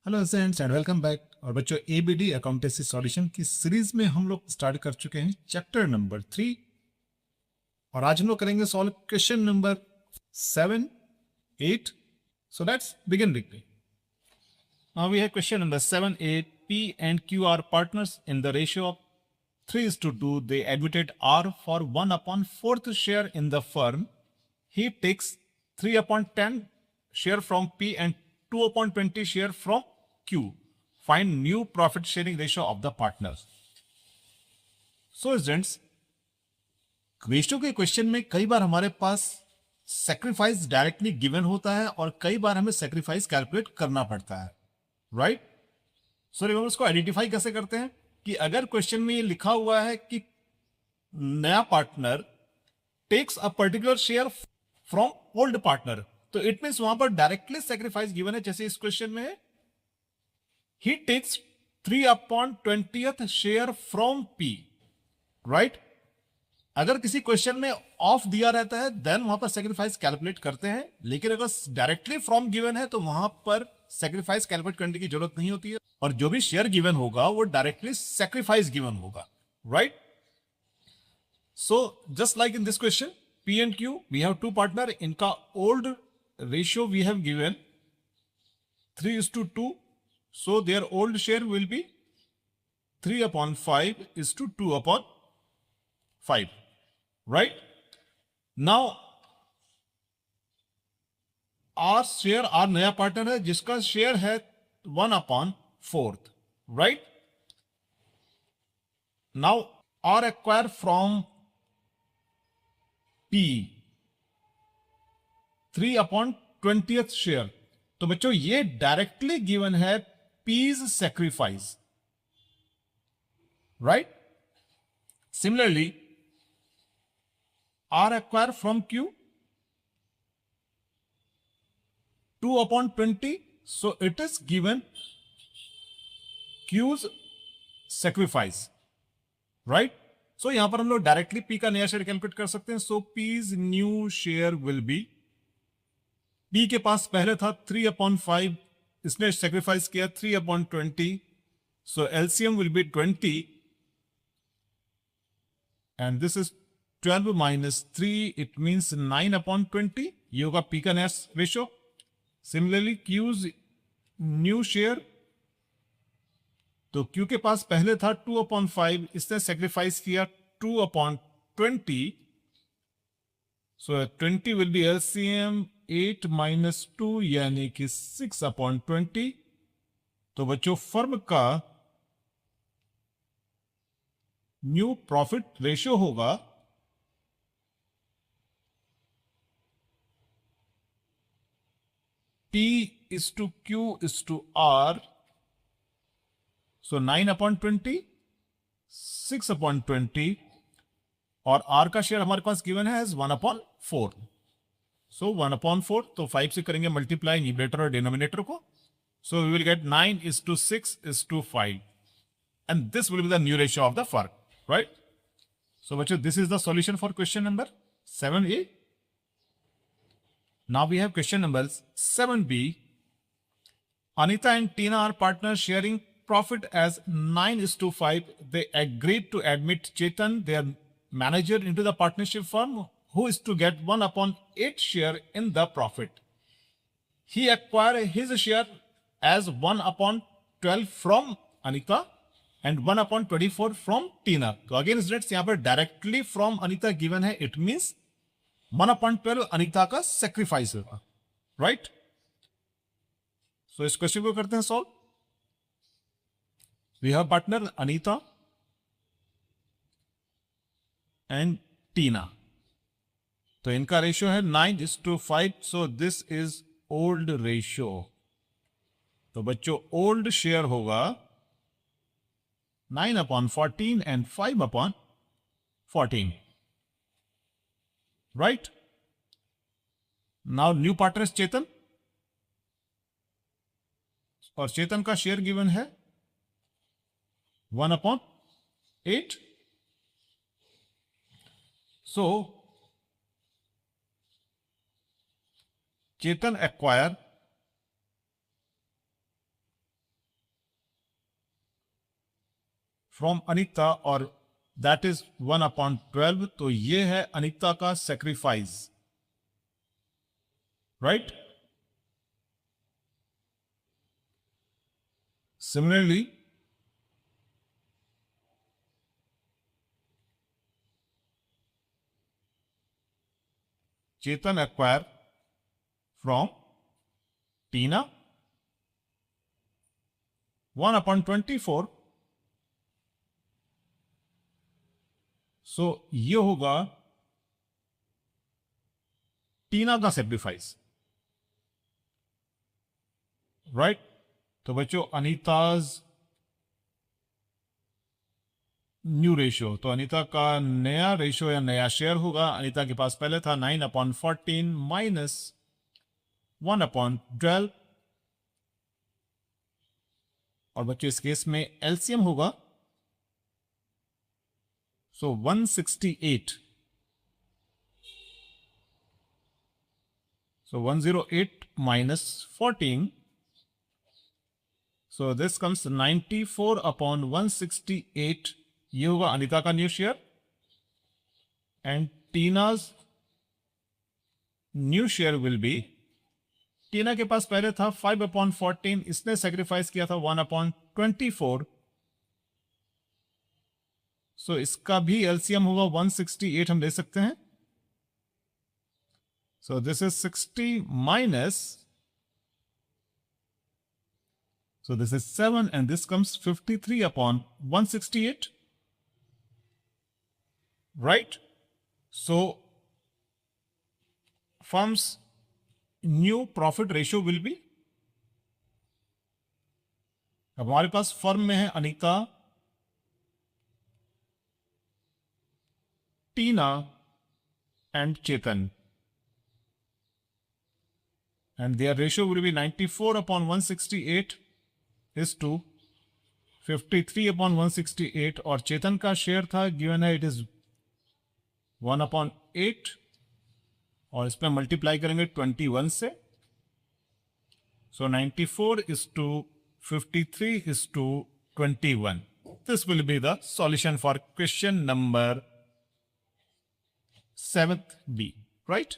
Hello friends and welcome back. और बच्चों, ABD accountancy solution की सीरीज में हम लोग स्टार्ट कर चुके हैं चैप्टर नंबर 3। और आज हम लोग करेंगे solve question number 7, 8। So let's begin with. Now we have question number 7, 8। P and Q are partners in the ratio of 3:2. They admitted R for 1 upon 4th share in the firm. He takes 3 upon 10 share from P and 2 upon 20 share from Q. Find new profit sharing ratio of the partners. So students, ratio के question में कई बार हमारे पास sacrifice directly given होता है और कई बार हमें sacrifice calculate करना पड़ता है, राइट? सो रिमेंबर, उसको आइडेंटिफाई कैसे करते हैं कि अगर क्वेश्चन में ये लिखा हुआ है कि नया partner takes a particular share from old partner, तो इट मीन्स वहां पर डायरेक्टली सेक्रीफाइस गिवन है। जैसे इस क्वेश्चन में ही takes 3 upon 20th share from P, right? अगर किसी क्वेश्चन में ऑफ दिया रहता है देन वहां पर सेक्रीफाइस कैलकुलेट करते हैं, लेकिन अगर डायरेक्टली फ्रॉम गिवन है तो वहां पर सेक्रीफाइस कैलकुलेट करने की जरूरत नहीं होती है, और जो भी शेयर गिवन होगा वो डायरेक्टली सेक्रीफाइस गिवन होगा, right? So just like in this question, P and Q, we have two partner. इनका old ratio we have given 3:2. So their old share will be 3 upon 5 is to 2 upon 5, right? Now R share, R नया partner है जिसका share है 1 upon 4th, right? Now R acquire from P 3 upon 20th share. तो बच्चों ये directly given है P's sacrifice, right? Similarly, R acquire from Q 2 upon 20, so it is given Q's sacrifice, right? So यहां पर हम लोग directly P का नया शेयर कैलकुलेट कर सकते हैं। सो P's new share will B, P के पास पहले था 3 upon 5, इसने सेक्रीफाइस किया 3 upon 20, so LCM will be 20 and this is 12 minus 3, it means 9 upon 20। ये होगा P का नया ratio. Similarly Q's new share, तो Q के पास पहले था 2 upon 5, इसने सेक्रीफाइस किया 2 upon 20, so 20 will be LCM 8 minus 2 यानी कि 6 upon 20। तो बच्चों फर्म का न्यू प्रॉफिट रेशियो होगा P is to Q is to R, so 9 upon 20, 6 upon 20, और R का शेयर हमारे पास गिवन है एज 1 upon 4, सो 1 upon 4, तो 5 से करेंगे मल्टीप्लाई न्यूमरेटर और डिनोमिनेटर को, so we will get 9 is to 6 is to 5, and this will be the new ratio of the firm, right? So बच्चों, this is the solution for question number 7A. Now we have question number 7B. Anita and Tina are partners sharing profit as 9:5. They agreed to admit Chetan, their manager, into the partnership firm, who is to get 1 upon 8 share in the profit. He acquired his share as 1 upon 12 from Anita and 1 upon 24 from Tina. तो again students, यहां पर directly from Anita given है, it means 1 upon 12 Anita का sacrifice होगा, right? सो इस question को करते हैं solve. We have partner Anita and Tina, तो इनका रेशियो है 9:5, so this is old ratio. तो बच्चों ओल्ड शेयर होगा 9 upon 14 and 5 upon 14, right? Now new partner is Chetan, और चेतन का शेयर गिवन है 1 upon 8, so Chetan acquire from Anita और दैट इज 1/12, तो ये है अनीता का sacrifice, right. Similarly Chetan acquire from Tina 1/24, so ये होगा टीना का सेक्रीफाइस, राइट। तो बच्चों अनीताज न्यू रेशियो, तो अनीता का नया रेशियो या नया शेयर होगा, अनीता के पास पहले था 9/14 माइनस 1/12, और बच्चों इस केस में एलसीएम होगा, सो 168, so 108 minus 14, so this comes 94/168, ये होगा अनीता का new share, and Tina's new share will be, Tina के पास पहले था 5/14, इसने सेक्रीफाइस किया था 1/24, सो इसका भी एलसीएम होगा 168 हम ले सकते हैं, so this is 60 minus, so this is 7 and this comes 53/168, right? So firm's new profit ratio will be, अब हमारे पास फर्म में है Anita, Tina and Chetan, and their ratio will be 94/168 is to 53/168, और चेतन का शेयर था गिवन है इट इज 1/8, और इसमें मल्टीप्लाई करेंगे 21 से, सो 94 is to 53 is to 21. This will be the solution for question number 7th B, right?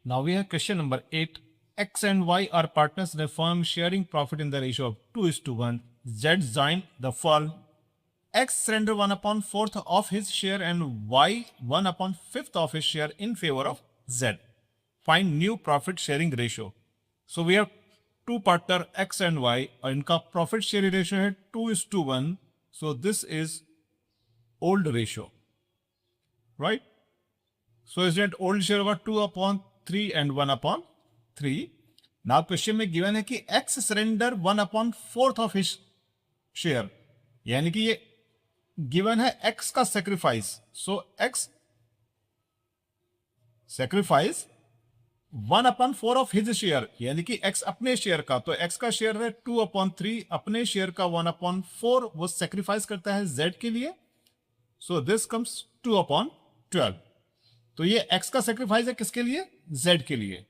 Now we have question number 8. X and Y are partners in a firm sharing profit in the ratio of 2:1. Z joined the firm. X surrendered 1/4 of his share and Y 1/5 of his share in favor of Z. Find new profit sharing ratio. So we have two partner X and Y और इनका profit sharing ratio है 2:1. So this is old ratio, right? So is it old share होगा 2/3 and 1/3. Now question में given है कि X surrender 1/4 of his share, यानी कि ये गिवन है X का sacrifice, so X sacrifice 1/4 of his share, यानी कि X अपने शेयर का, तो X का शेयर है 2/3, अपने शेयर का 1/4 वो सेक्रीफाइस करता है Z के लिए, सो दिस कम्स 2/12. तो ये X का सेक्रीफाइस है किसके लिए? Z के लिए.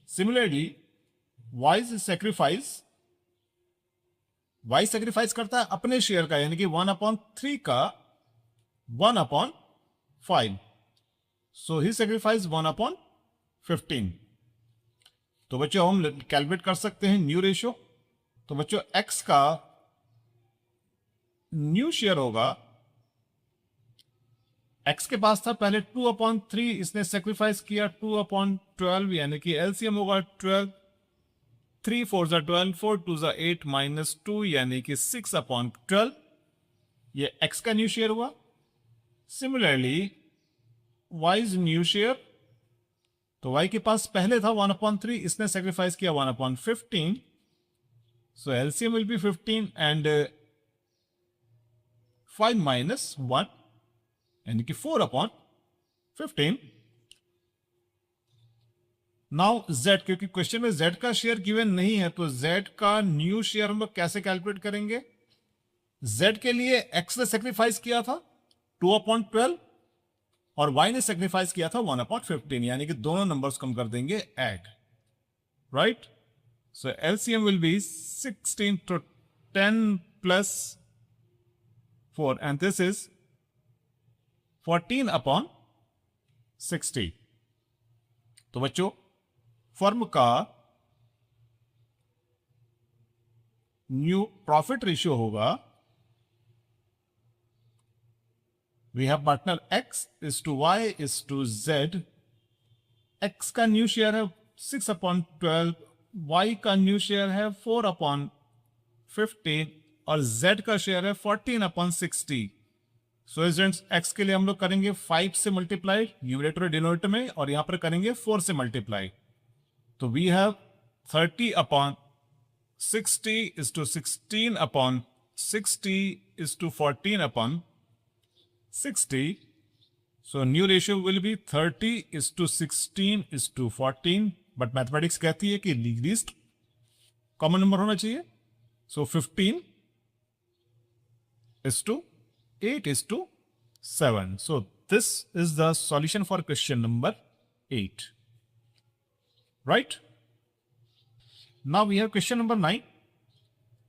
सिमिलरली Y सेक्रीफाइस करता है अपने शेयर का, यानी कि 1/3 का 1/5, सो ही सेक्रीफाइस 1/15. तो बच्चों हम कैलकुलेट कर सकते हैं न्यू रेशियो. तो बच्चों X का न्यू शेयर होगा, X के पास था पहले 2/3, इसने सेक्रीफाइस किया 2/12, यानी कि एलसीएम होगा 12, 3 4 12, 4 2 8 -2, यानी कि 6/12. ये X का न्यू शेयर हुआ. सिमिलरली Y's न्यू शेयर, तो Y के पास पहले था 1/3, इसने सेक्रीफाइस किया 1/15, सो एलसीएम विल बी 15 एंड 5 - 1, यानी कि 4/15. नाउ Z, क्योंकि क्वेश्चन में Z का शेयर गिवन नहीं है, तो Z का न्यू शेयर हम लोग कैसे कैलकुलेट करेंगे? Z के लिए X ने सेक्रीफाइस किया था 2/12 और Y ने सेक्रीफाइस किया था 1/15, यानी कि दोनों नंबर्स कम कर देंगे add, right? So LCM will be 16 to 10 plus 4 and this is 14 upon 60. तो बच्चों फर्म का न्यू प्रॉफिट रेशियो होगा, we have partner x is to y is to z. x का न्यू शेयर है 6 अपॉन 12, y का new share है 4 upon 15 और z का शेयर है 14 अपॉन 60. सो स्टूडेंट्स x के लिए हम लोग करेंगे 5 से मल्टीप्लाई न्यूमरेटर और डिनोमिनेटर में, और यहां पर करेंगे 4 से मल्टीप्लाई. तो we have 30 upon 60 is to 16 upon 60 is to 14 upon 60. So new ratio will be 30 is to 16 is to 14. But mathematics कहती है कि least common number होना चाहिए. So 15 is to 8 is to 7. So this is the solution for question number 8. Right? Now we have question number 9.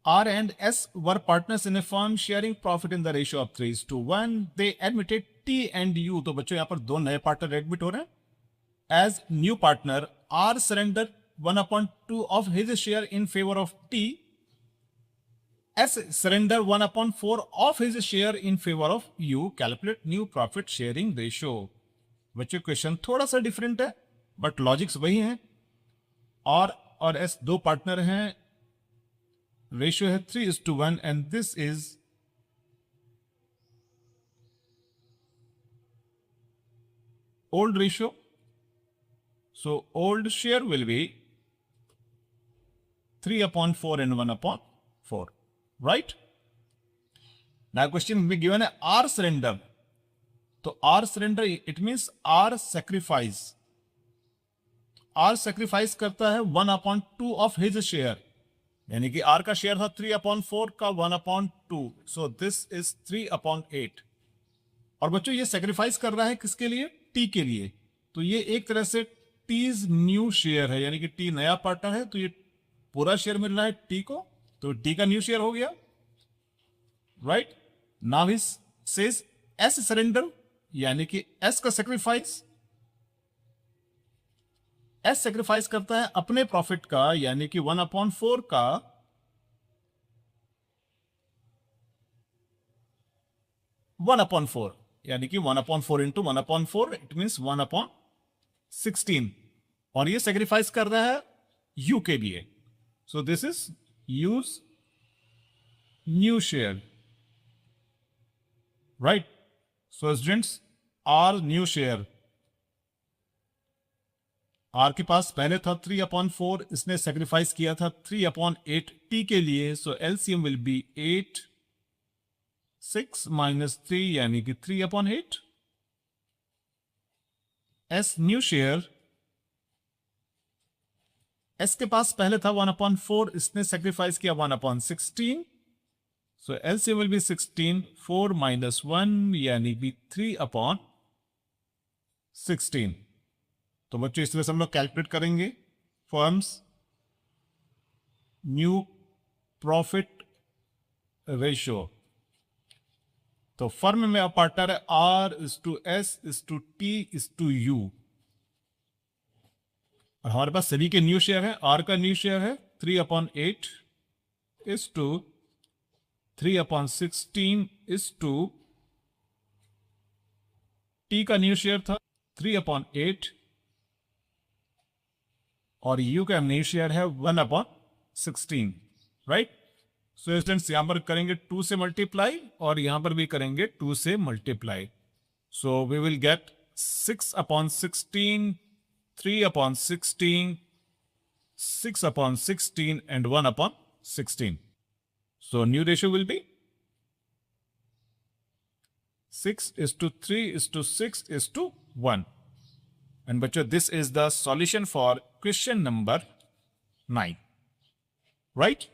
R and S were partners in a firm sharing profit in the ratio of 3:1. They admitted T and U. तो बच्चों यहाँ पर दो नए partner admit हो रहे हैं. As new partner, R surrendered 1/2 of his share in favor of T. S surrendered 1/4 of his share in favor of U. Calculate new profit sharing ratio. बच्चों क्वेश्चन थोड़ा सा डिफरेंट है बट लॉजिक्स वही है. और एस दो partner हैं, ratio है 3:1 and this is old ratio. So old share will be 3/4 and 1/4. Right? Now question B given है आर सरेंडर. तो R surrender it means R sacrifice. R sacrifice करता है 1/2 ऑफ हिज शेयर, यानी कि are का share था 3/4 का 1/2. सो this is 3/8. और बच्चों ये सेक्रीफाइस कर रहा है किसके लिए? टी के लिए. तो ये एक तरह से टीज न्यू शेयर है, यानी कि टी नया पार्टनर है तो ये पूरा शेयर मिल रहा है टी को, तो टी का न्यू शेयर हो गया. Right? Now he says S surrender, यानी कि एस का सेक्रीफाइस. एस सेक्रीफाइस करता है अपने प्रॉफिट का, यानी कि 1/4 का 1/4, यानी कि 1/4 इंटू 1/4 इट मींस 1/16. और ये सेक्रीफाइस कर रहा है यू के लिए. So this is U's new share. Right? So students R new share, R के पास पहले था 3/4, इसने सेक्रीफाइस किया था 3/8 टी के लिए. सो एलसीएम विल बी 8, 6 माइनस 3 यानी कि 3/8. एस न्यू शेयर, एस के पास पहले था 1/4, इसने सेक्रीफाइस किया 1/16. सो एलसीएम विल बी 16, 4 माइनस 1 यानी कि 3/16. तो बच्चों इस तरह से हम लोग कैलकुलेट करेंगे फर्म्स न्यू प्रॉफिट रेशियो. तो फर्म में अब पार्टनर है R is to S is to T is to U, और हमारे पास सभी के न्यू शेयर है. आर का न्यू शेयर है 3/8 is to 3/16 is to T का न्यू शेयर था 3/8 और यू का न्यू शेयर है 1/16. राइट? सो स्टूडेंट्स यहां पर करेंगे 2 से मल्टीप्लाई और यहां पर भी करेंगे 2 से multiply. So we will get 6/16, 3/16, 6/16 and 1/16. So new ratio will be 6:3:6:1. And bachcho, this is the solution for question number 9. Right?